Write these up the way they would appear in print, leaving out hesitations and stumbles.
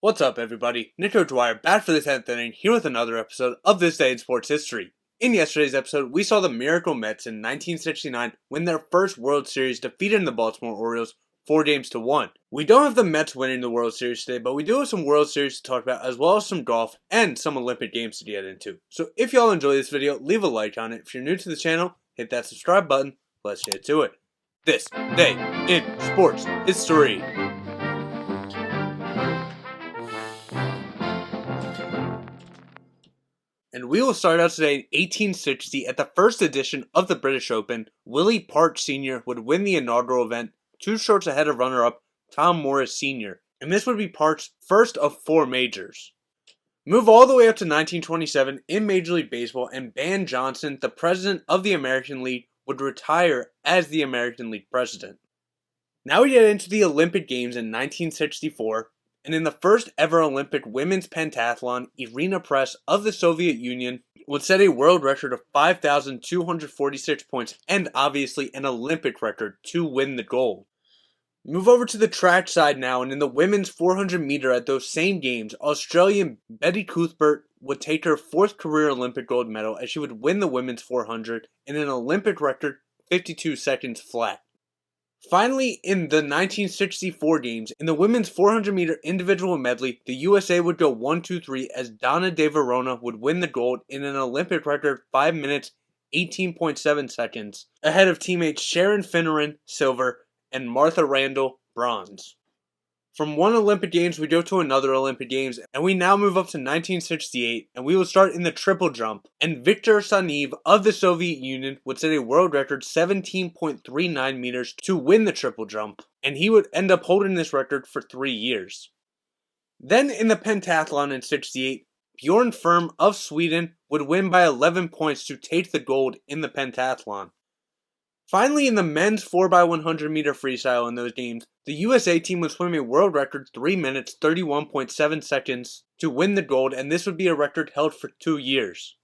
What's up, everybody? Nico Dwyer back for the 10th inning, here with another episode of This Day in Sports History. In yesterday's episode, we saw the Miracle Mets in 1969 win their first World Series, defeating the Baltimore Orioles 4-1. We don't have the Mets winning the World Series today, but we do have some World Series to talk about, as well as some golf and some Olympic Games to get into. So if y'all enjoy this video, leave a like on it. If you're new to the channel, hit that subscribe button. Let's get to it. This Day in Sports History. And we will start out today in 1860 at the first edition of the British Open. Willie Park Sr. would win the inaugural event, 2 strokes ahead of runner-up Tom Morris Sr. And this would be Park's first of 4 majors. Move all the way up to 1927 in Major League Baseball, and Ban Johnson, the president of the American League, would retire as the American League president. Now we get into the Olympic Games in 1964. And in the first ever Olympic women's pentathlon, Irina Press of the Soviet Union would set a world record of 5,246 points and obviously an Olympic record to win the gold. Move over to the track side now, and in the women's 400 meter at those same games, Australian Betty Cuthbert would take her 4th career Olympic gold medal as she would win the women's 400 in an Olympic record 52 seconds flat. Finally, in the 1964 games, in the women's 400 meter individual medley, the USA would go 1-2-3 as Donna De Verona would win the gold in an Olympic record 5 minutes 18.7 seconds, ahead of teammates Sharon Finneran, silver, and Martha Randall, bronze. From one Olympic Games, we go to another Olympic Games, and we now move up to 1968, and we will start in the triple jump. And Viktor Sanev of the Soviet Union would set a world record 17.39 meters to win the triple jump, and he would end up holding this record for 3 years. Then in the pentathlon in 68, Bjorn Firm of Sweden would win by 11 points to take the gold in the pentathlon. Finally, in the men's 4x100 meter freestyle in those games, the USA team would swim a world record 3 minutes 31.7 seconds to win the gold, and this would be a record held for 2 years.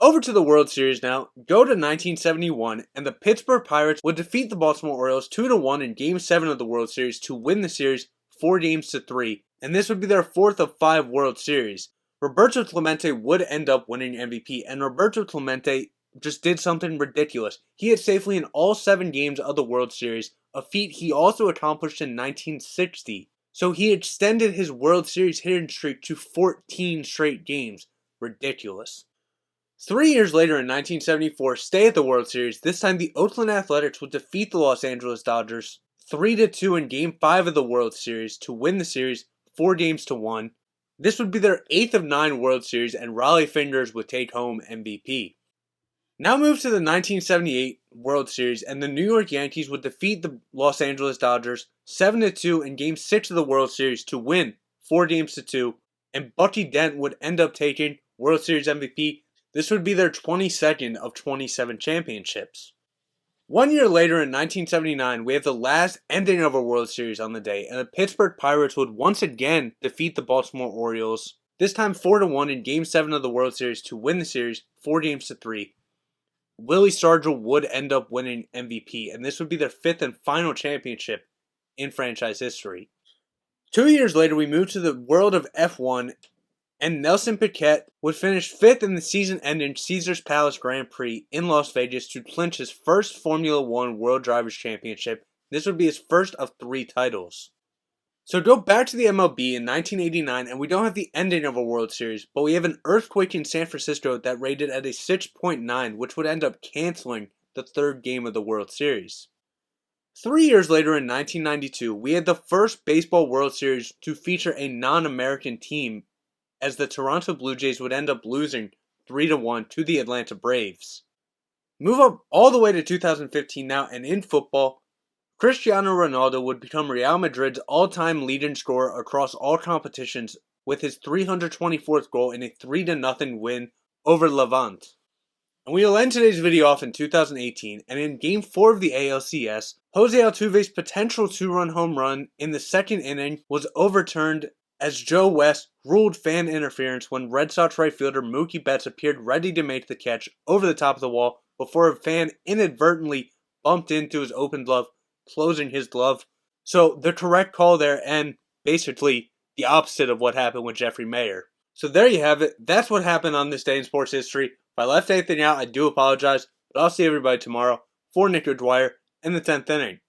Over to the World Series now, go to 1971, and the Pittsburgh Pirates would defeat the Baltimore Orioles 2-1 in Game 7 of the World Series to win the series 4-3, and this would be their 4th of 5 World Series. Roberto Clemente would end up winning MVP, and Roberto Clemente just did something ridiculous. He hit safely in all 7 games of the World Series, a feat he also accomplished in 1960. So he extended his World Series hitting streak to 14 straight games. Ridiculous. 3 years later in 1974, stay at the World Series. This time the Oakland Athletics would defeat the Los Angeles Dodgers 3-2 in Game 5 of the World Series to win the series 4-1. This would be their 8th of 9 World Series, and Rollie Fingers would take home MVP. Now move to the 1978 World Series, and the New York Yankees would defeat the Los Angeles Dodgers 7-2 in Game 6 of the World Series to win 4-2, and Bucky Dent would end up taking World Series MVP. This would be their 22nd of 27 championships. 1 year later in 1979, we have the last ending of a World Series on the day, and the Pittsburgh Pirates would once again defeat the Baltimore Orioles, this time 4-1 in Game 7 of the World Series to win the series 4-3. Willie Stargell would end up winning MVP, and this would be their 5th and final championship in franchise history. 2 years later, we move to the world of F1, and Nelson Piquet would finish 5th in the season-ending Caesars Palace Grand Prix in Las Vegas to clinch his first Formula One World Drivers' Championship. This would be his first of 3 titles. So go back to the MLB in 1989, and we don't have the ending of a World Series, but we have an earthquake in San Francisco that rated at a 6.9, which would end up canceling the 3rd game of the World Series. 3 years later in 1992, we had the first baseball World Series to feature a non-American team, as the Toronto Blue Jays would end up losing 3-1 to the Atlanta Braves. Move up all the way to 2015 now, and in football, Cristiano Ronaldo would become Real Madrid's all-time leading scorer across all competitions with his 324th goal in a 3-0 win over Levante. And we will end today's video off in 2018, and in Game 4 of the ALCS, Jose Altuve's potential 2-run home run in the 2nd inning was overturned as Joe West ruled fan interference when Red Sox right fielder Mookie Betts appeared ready to make the catch over the top of the wall before a fan inadvertently bumped into his open glove, closing his glove. So the correct call there, and basically the opposite of what happened with Jeffrey Mayer. So there you have it. That's what happened on this day in sports history. If I left anything out, I do apologize, but I'll see everybody tomorrow for Nick Dwyer in the 10th inning.